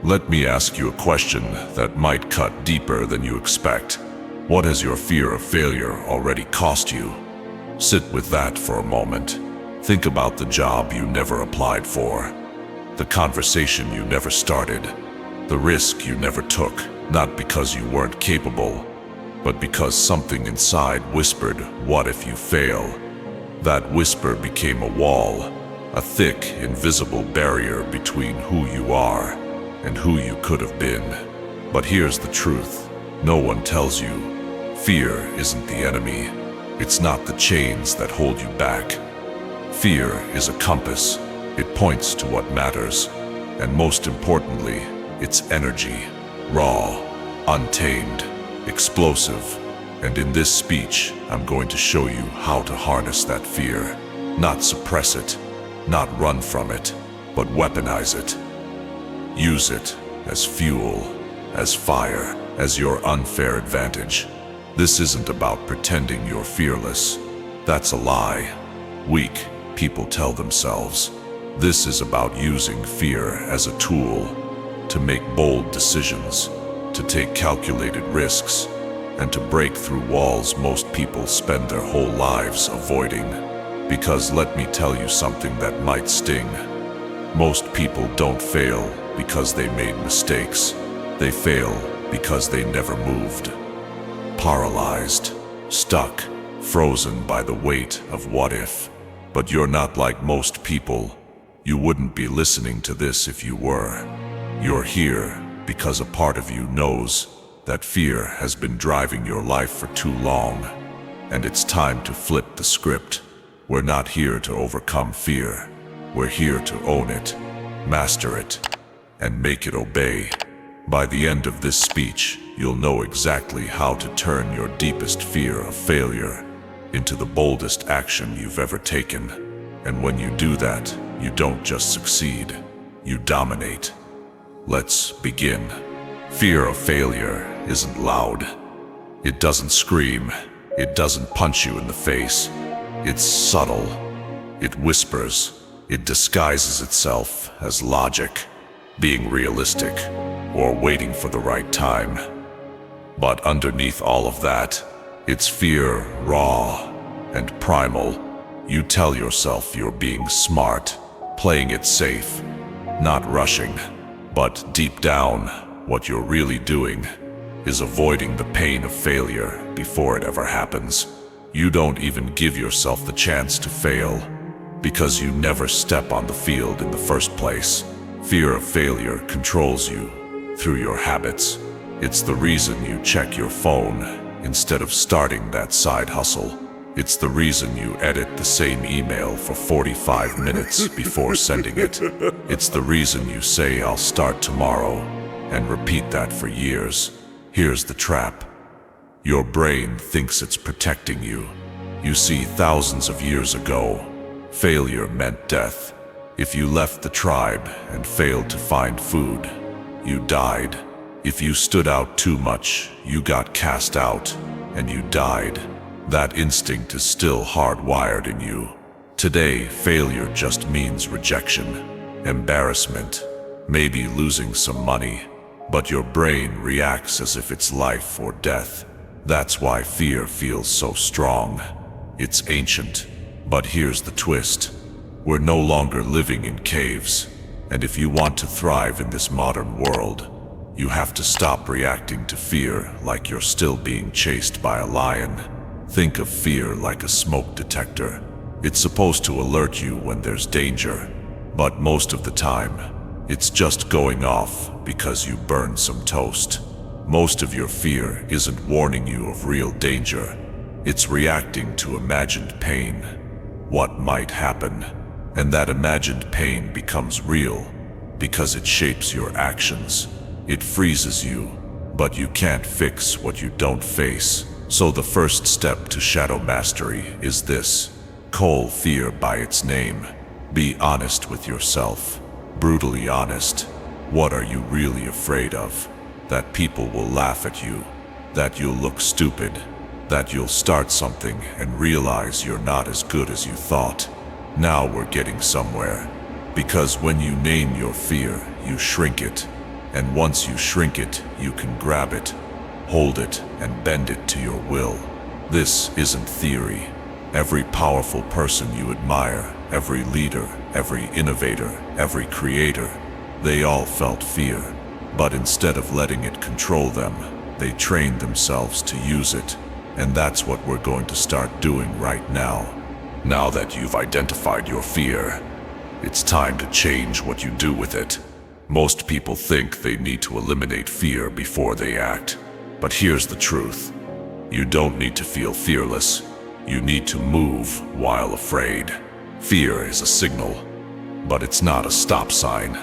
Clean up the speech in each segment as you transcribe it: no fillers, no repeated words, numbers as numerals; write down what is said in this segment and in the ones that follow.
Let me ask you a question that might cut deeper than you expect. What has your fear of failure already cost you? Sit with that for a moment. Think about the job you never applied for, the conversation you never started, the risk you never took, not because you weren't capable, but because something inside whispered, "What if you fail?" That whisper became a wall, a thick, invisible barrier between who you are and who you could have been. But here's the truth. No one tells you. Fear isn't the enemy. It's not the chains that hold you back. Fear is a compass. It points to what matters. And most importantly, it's energy. Raw, untamed, explosive. And in this speech, I'm going to show you how to harness that fear. Not suppress it, not run from it, but weaponize it. Use it as fuel, as fire, as your unfair advantage. This isn't about pretending you're fearless. That's a lie. Weak people tell themselves. This is about using fear as a tool to make bold decisions, to take calculated risks, and to break through walls most people spend their whole lives avoiding. Because let me tell you something that might sting. Most people don't fail because they made mistakes. They fail because they never moved. Paralyzed, stuck, frozen by the weight of what if. But you're not like most people. You wouldn't be listening to this if you were. You're here because a part of you knows that fear has been driving your life for too long, and it's time to flip the script. We're not here to overcome fear. We're here to own it, master it, and make it obey. By the end of this speech, you'll know exactly how to turn your deepest fear of failure into the boldest action you've ever taken. And when you do that, you don't just succeed, you dominate. Let's begin. Fear of failure isn't loud. It doesn't scream. It doesn't punch you in the face. It's subtle. It whispers. It disguises itself as logic, being realistic, or waiting for the right time. But underneath all of that, it's fear, raw and primal. You tell yourself you're being smart, playing it safe, not rushing. But deep down, what you're really doing is avoiding the pain of failure before it ever happens. You don't even give yourself the chance to fail because you never step on the field in the first place. Fear of failure controls you through your habits. It's the reason you check your phone instead of starting that side hustle. It's the reason you edit the same email for 45 minutes before sending it. It's the reason you say, "I'll start tomorrow," and repeat that for years. Here's the trap. Your brain thinks it's protecting you. You see, thousands of years ago, failure meant death. If you left the tribe and failed to find food, you died. If you stood out too much, you got cast out, and you died. That instinct is still hardwired in you. Today, failure just means rejection, embarrassment, maybe losing some money, but your brain reacts as if it's life or death. That's why fear feels so strong. It's ancient, but here's the twist. We're no longer living in caves, and if you want to thrive in this modern world, you have to stop reacting to fear like you're still being chased by a lion. Think of fear like a smoke detector. It's supposed to alert you when there's danger, but most of the time, it's just going off because you burned some toast. Most of your fear isn't warning you of real danger. It's reacting to imagined pain. What might happen? And that imagined pain becomes real because it shapes your actions. It freezes you, but you can't fix what you don't face. So the first step to shadow mastery is this. Call fear by its name. Be honest with yourself. Brutally honest. What are you really afraid of? That people will laugh at you. That you'll look stupid. That you'll start something and realize you're not as good as you thought. Now we're getting somewhere. Because when you name your fear, you shrink it. And once you shrink it, you can grab it, hold it, and bend it to your will. This isn't theory. Every powerful person you admire, every leader, every innovator, every creator, they all felt fear. But instead of letting it control them, they trained themselves to use it. And that's what we're going to start doing right now. Now that you've identified your fear, it's time to change what you do with it. Most people think they need to eliminate fear before they act. But here's the truth. You don't need to feel fearless. You need to move while afraid. Fear is a signal, but it's not a stop sign.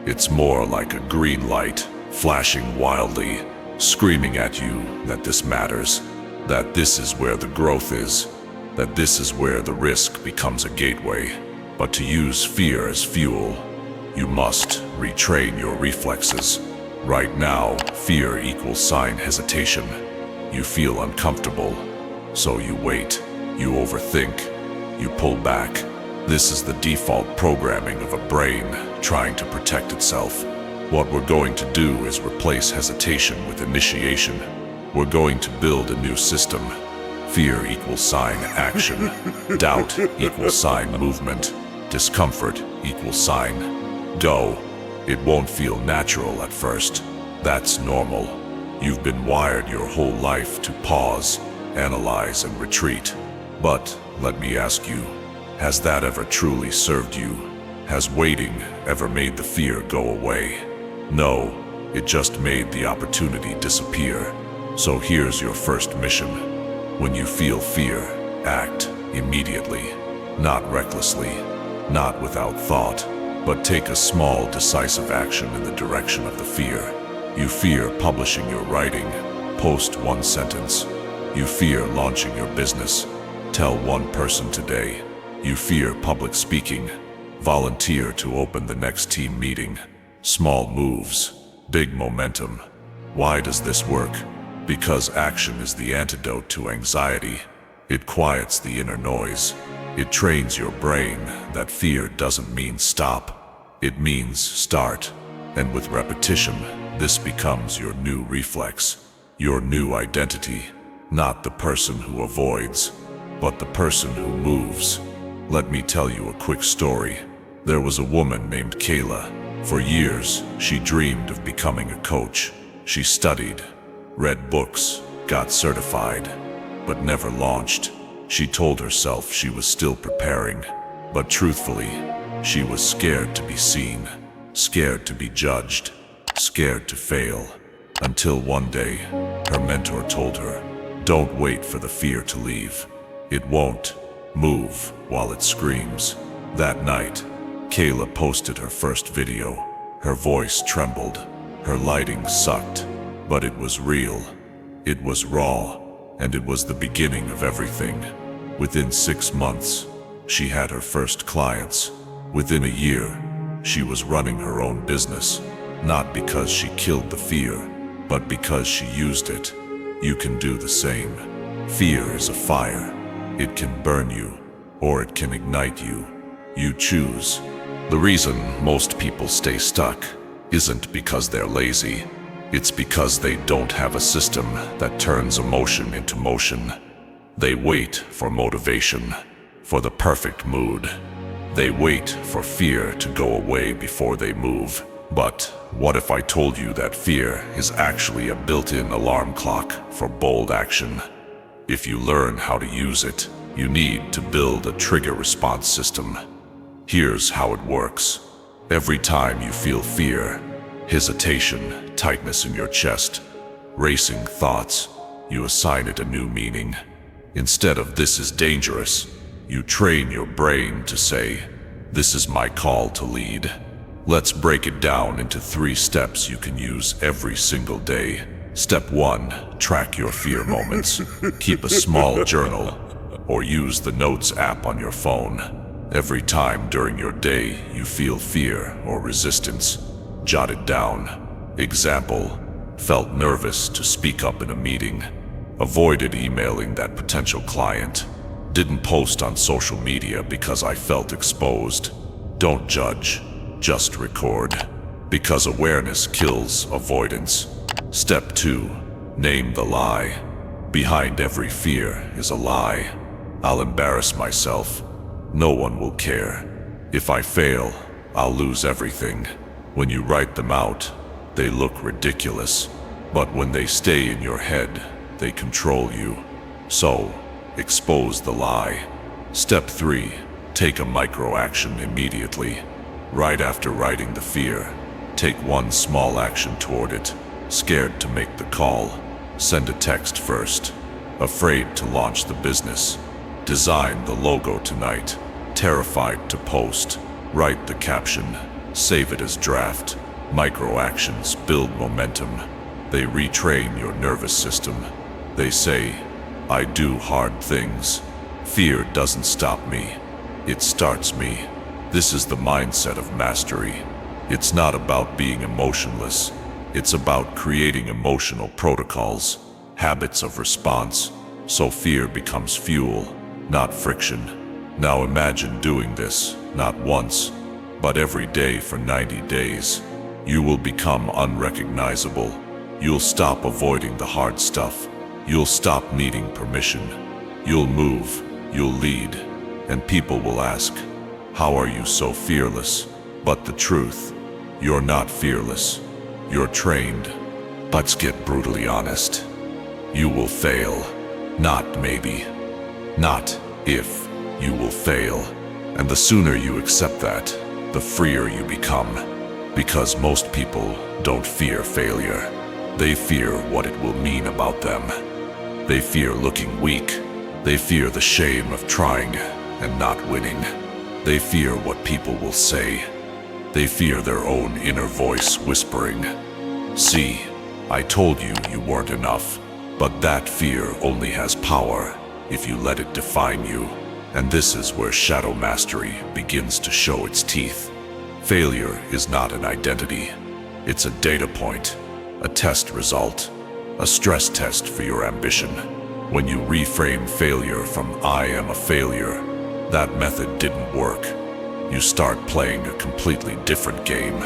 It's more like a green light, flashing wildly, screaming at you that this matters, that this is where the growth is, that this is where the risk becomes a gateway. But to use fear as fuel, you must retrain your reflexes. Right now, fear equals hesitation. You feel uncomfortable, so you wait, you overthink, you pull back. This is the default programming of a brain trying to protect itself. What we're going to do is replace hesitation with initiation. We're going to build a new system. Fear equals action. Doubt equals movement. Discomfort equals go. It won't feel natural at first. That's normal. You've been wired your whole life to pause, analyze, and retreat. But let me ask you, has that ever truly served you? Has waiting ever made the fear go away? No, it just made the opportunity disappear. So here's your first mission. When you feel fear, act immediately. Not recklessly, not without thought, but take a small, decisive action in the direction of the fear. You fear publishing your writing, post one sentence. You fear launching your business, tell one person today. You fear public speaking, volunteer to open the next team meeting. Small moves, big momentum. Why does this work? Because action is the antidote to anxiety. It quiets the inner noise. It trains your brain that fear doesn't mean stop. It means start. And with repetition, this becomes your new reflex, your new identity. Not the person who avoids, but the person who moves. Let me tell you a quick story. There was a woman named Kayla. For years, she dreamed of becoming a coach. She studied, read books, got certified, but never launched. She told herself she was still preparing, but truthfully, she was scared to be seen, scared to be judged, scared to fail. Until one day, her mentor told her, "Don't wait for the fear to leave. It won't move while it screams." That night, Kayla posted her first video. Her voice trembled, her lighting sucked, but it was real. It was raw, and it was the beginning of everything. Within 6 months, she had her first clients. Within a year, she was running her own business, not because she killed the fear, but because she used it. You can do the same. Fear is a fire. It can burn you, or it can ignite you. You choose. The reason most people stay stuck isn't because they're lazy. It's because they don't have a system that turns emotion into motion. They wait for motivation, for the perfect mood. They wait for fear to go away before they move. But what if I told you that fear is actually a built-in alarm clock for bold action? If you learn how to use it, you need to build a trigger response system. Here's how it works. Every time you feel fear, hesitation, tightness in your chest, racing thoughts, you assign it a new meaning. Instead of "this is dangerous," you train your brain to say, "This is my call to lead." Let's break it down into 3 steps you can use every single day. Step 1, track your fear moments. Keep a small journal or use the Notes app on your phone. Every time during your day you feel fear or resistance, jot it down. Example, felt nervous to speak up in a meeting. Avoided emailing that potential client. Didn't post on social media because I felt exposed. Don't judge, just record. Because awareness kills avoidance. Step 2. Name the lie. Behind every fear is a lie. I'll embarrass myself. No one will care. If I fail, I'll lose everything. When you write them out, they look ridiculous. But when they stay in your head, they control you. So, expose the lie. Step 3. Take a micro-action immediately. Right after writing the fear, take one small action toward it. Scared to make the call? Send a text first. Afraid to launch the business? Design the logo tonight. Terrified to post? Write the caption. Save it as draft. Micro-actions build momentum. They retrain your nervous system. They say, I do hard things. Fear doesn't stop me. It starts me. This is the mindset of mastery. It's not about being emotionless. It's about creating emotional protocols, habits of response, so fear becomes fuel, not friction. Now imagine doing this, not once, but every day for 90 days. You will become unrecognizable. You'll stop avoiding the hard stuff. You'll stop needing permission. You'll move, you'll lead, and people will ask, how are you so fearless? But the truth, you're not fearless. You're trained. Let's get brutally honest. You will fail. Not maybe. Not if. You will fail. And the sooner you accept that, the freer you become. Because most people don't fear failure. They fear what it will mean about them. They fear looking weak. They fear the shame of trying and not winning. They fear what people will say. They fear their own inner voice whispering, see, I told you you weren't enough. But that fear only has power if you let it define you. And this is where shadow mastery begins to show its teeth. Failure is not an identity. It's a data point, a test result, a stress test for your ambition. When you reframe failure from I am a failure, that method didn't work. You start playing a completely different game.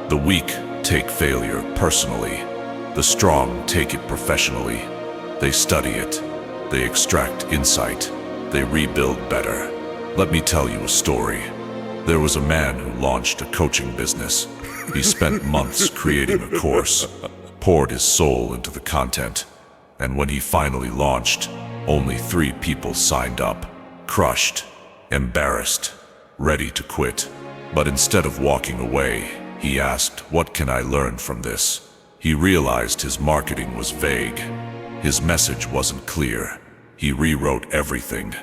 The weak take failure personally. The strong take it professionally. They study it. They extract insight. They rebuild better. Let me tell you a story. There was a man who launched a coaching business. He spent months creating a course, poured his soul into the content, and when he finally launched, only 3 people signed up. Crushed, embarrassed, ready to quit. But instead of walking away, he asked, what can I learn from this? He realized his marketing was vague. His message wasn't clear. He rewrote everything,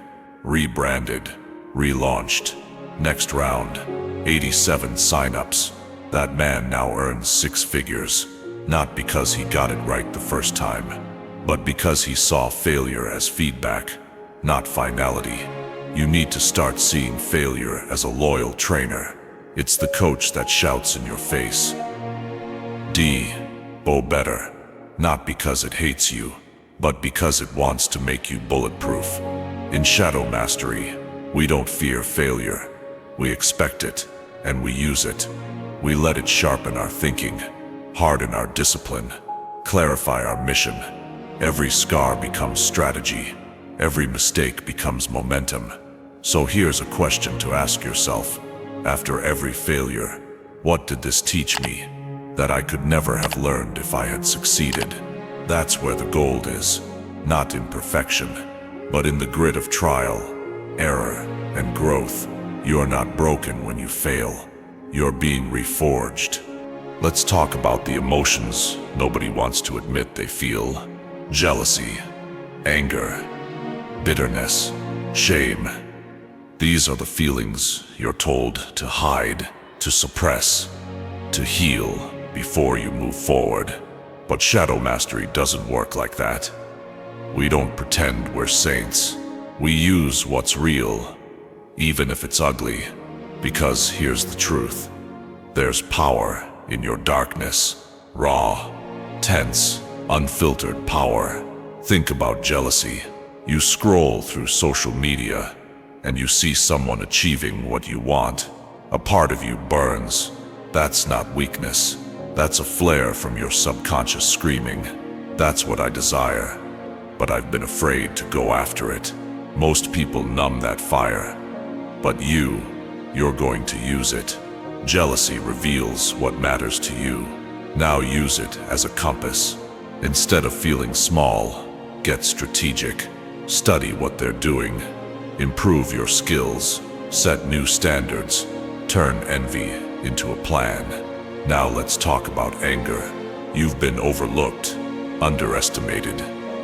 rebranded, relaunched. Next round, 87 signups. That man now earns 6 figures, not because he got it right the first time, but because he saw failure as feedback, not finality. You need to start seeing failure as a loyal trainer. It's the coach that shouts in your face, Bo better, not because it hates you, but because it wants to make you bulletproof. In Shadow Mastery, we don't fear failure. We expect it, and we use it. We let it sharpen our thinking, harden our discipline, clarify our mission. Every scar becomes strategy. Every mistake becomes momentum. So here's a question to ask yourself. After every failure, what did this teach me? That I could never have learned if I had succeeded. That's where the gold is. Not in perfection, but in the grit of trial, error, and growth. You're not broken when you fail. You're being reforged. Let's talk about the emotions nobody wants to admit they feel. Jealousy, anger, bitterness, shame. These are the feelings you're told to hide, to suppress, to heal before you move forward. But Shadow Mastery doesn't work like that. We don't pretend we're saints. We use what's real, even if it's ugly. Because here's the truth. There's power in your darkness. Raw, tense, unfiltered power. Think about jealousy. You scroll through social media, and you see someone achieving what you want. A part of you burns. That's not weakness. That's a flare from your subconscious screaming. That's what I desire, but I've been afraid to go after it. Most people numb that fire, but you're going to use it. Jealousy reveals what matters to you. Now use it as a compass. Instead of feeling small, get strategic. Study what they're doing. Improve your skills. Set new standards. Turn envy into a plan. Now let's talk about anger. You've been overlooked, underestimated,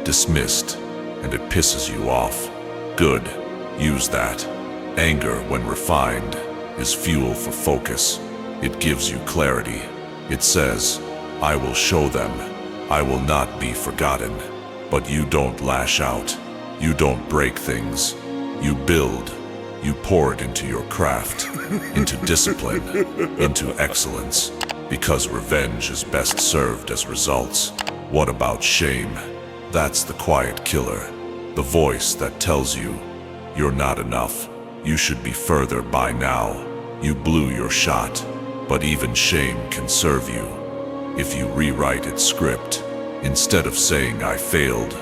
dismissed, and it pisses you off. Good. Use that. Anger, when refined, is fuel for focus. It gives you clarity. It says, I will show them. I will not be forgotten. But you don't lash out. You don't break things. You build. You pour it into your craft, into discipline, into excellence. Because revenge is best served as results. What about shame? That's the quiet killer. The voice that tells you, you're not enough. You should be further by now. You blew your shot, but even shame can serve you. If you rewrite its script, instead of saying I failed,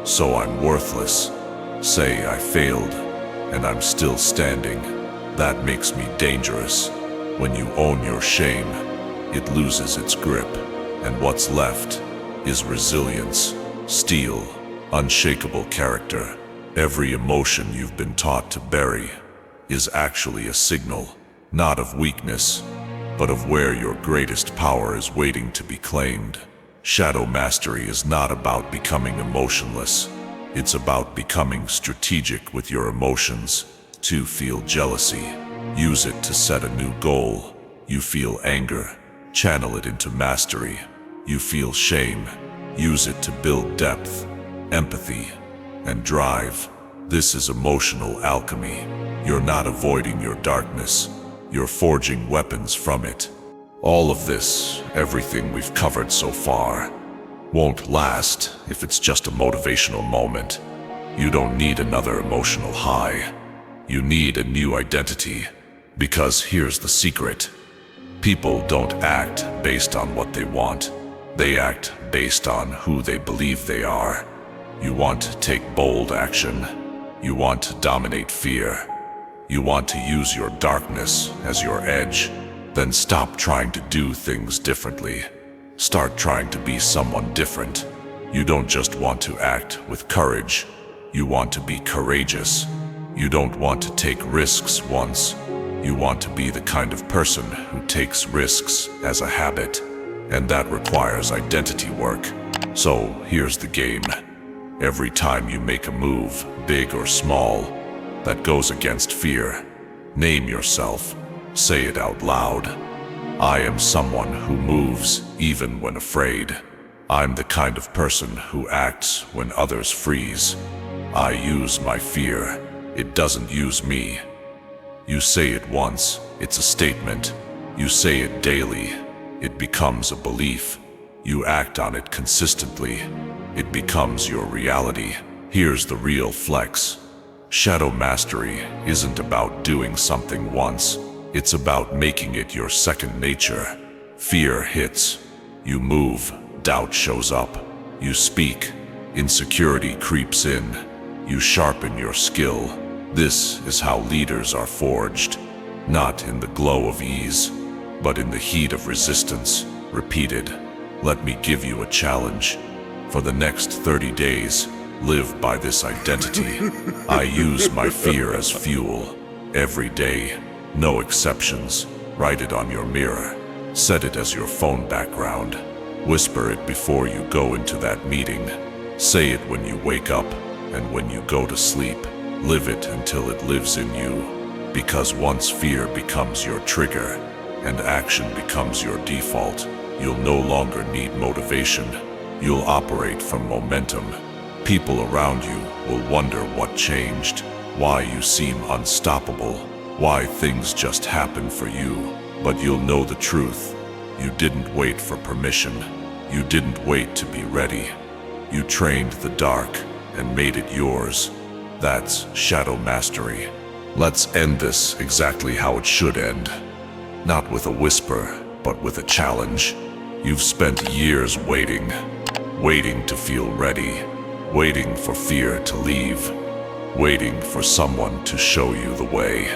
so I'm worthless, say I failed, and I'm still standing. That makes me dangerous. When you own your shame, it loses its grip, and what's left is resilience, steel, unshakable character. Every emotion you've been taught to bury is actually a signal, not of weakness, but of where your greatest power is waiting to be claimed. Shadow mastery is not about becoming emotionless. It's about becoming strategic with your emotions. To feel jealousy, use it to set a new goal. You feel anger, channel it into mastery. You feel shame, use it to build depth, empathy, and drive. This is emotional alchemy. You're not avoiding your darkness. You're forging weapons from it. All of this, everything we've covered so far, won't last if it's just a motivational moment. You don't need another emotional high. You need a new identity. Because here's the secret. People don't act based on what they want. They act based on who they believe they are. You want to take bold action. You want to dominate fear. You want to use your darkness as your edge. Then stop trying to do things differently. Start trying to be someone different. You don't just want to act with courage. You want to be courageous. You don't want to take risks once. You want to be the kind of person who takes risks as a habit. And that requires identity work. So here's the game. Every time you make a move, big or small, that goes against fear, name yourself. Say it out loud. I am someone who moves even when afraid. I'm the kind of person who acts when others freeze. I use my fear. It doesn't use me. You say it once, it's a statement. You say it daily, it becomes a belief. You act on it consistently, it becomes your reality. Here's the real flex. Shadow mastery isn't about doing something once. It's about making it your second nature. Fear hits. You move. Doubt shows up. You speak. Insecurity creeps in. You sharpen your skill. This is how leaders are forged. Not in the glow of ease, but in the heat of resistance. Repeated. Let me give you a challenge. For the next 30 days, live by this identity. I use my fear as fuel. Every day. No exceptions. Write it on your mirror. Set it as your phone background. Whisper it before you go into that meeting. Say it when you wake up and when you go to sleep. Live it until it lives in you. Because once fear becomes your trigger and action becomes your default, you'll no longer need motivation. You'll operate from momentum. People around you will wonder what changed, why you seem unstoppable, why things just happen for you. But you'll know the truth. You didn't wait for permission. You didn't wait to be ready. You trained the dark, and made it yours. That's shadow mastery. Let's end this exactly how it should end. Not with a whisper, but with a challenge. You've spent years waiting to feel ready, waiting for fear to leave, waiting for someone to show you the way.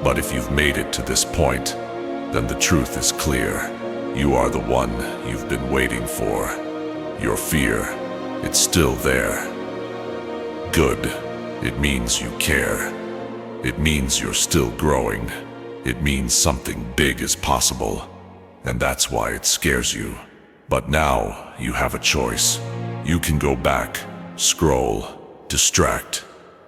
But if you've made it to this point, then the truth is clear. You are the one you've been waiting for. Your fear, it's still there. Good. It means you care. It means you're still growing. It means something big is possible. And that's why it scares you. But now you have a choice. You can go back, scroll, distract,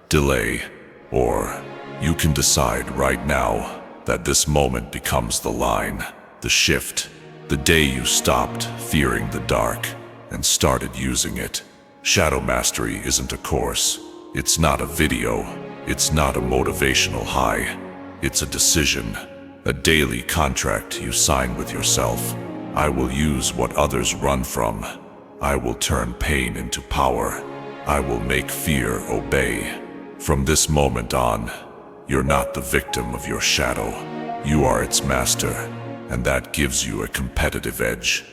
delay, or you can decide right now that this moment becomes the line, the shift, the day you stopped fearing the dark and started using it. Shadow mastery isn't a course. It's not a video. It's not a motivational high. It's a decision, a daily contract you sign with yourself. I will use what others run from. I will turn pain into power. I will make fear obey. From this moment on, you're not the victim of your shadow. You are its master, and that gives you a competitive edge.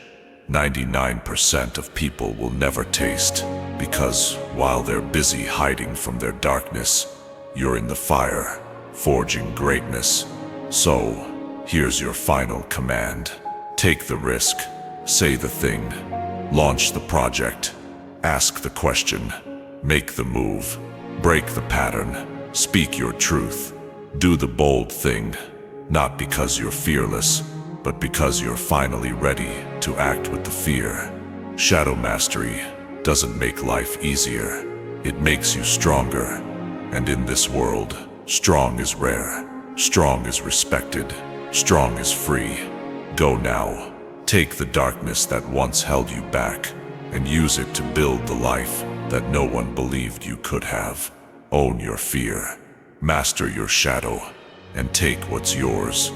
99% of people will never taste, because while they're busy hiding from their darkness, you're in the fire, forging greatness. So, here's your final command. Take the risk, say the thing, launch the project, ask the question, make the move, break the pattern, speak your truth, do the bold thing, not because you're fearless, but because you're finally ready to act with the fear. Shadow mastery doesn't make life easier, it makes you stronger. And in this world, strong is rare, strong is respected, strong is free. Go now, take the darkness that once held you back, and use it to build the life that no one believed you could have. Own your fear, master your shadow, and take what's yours.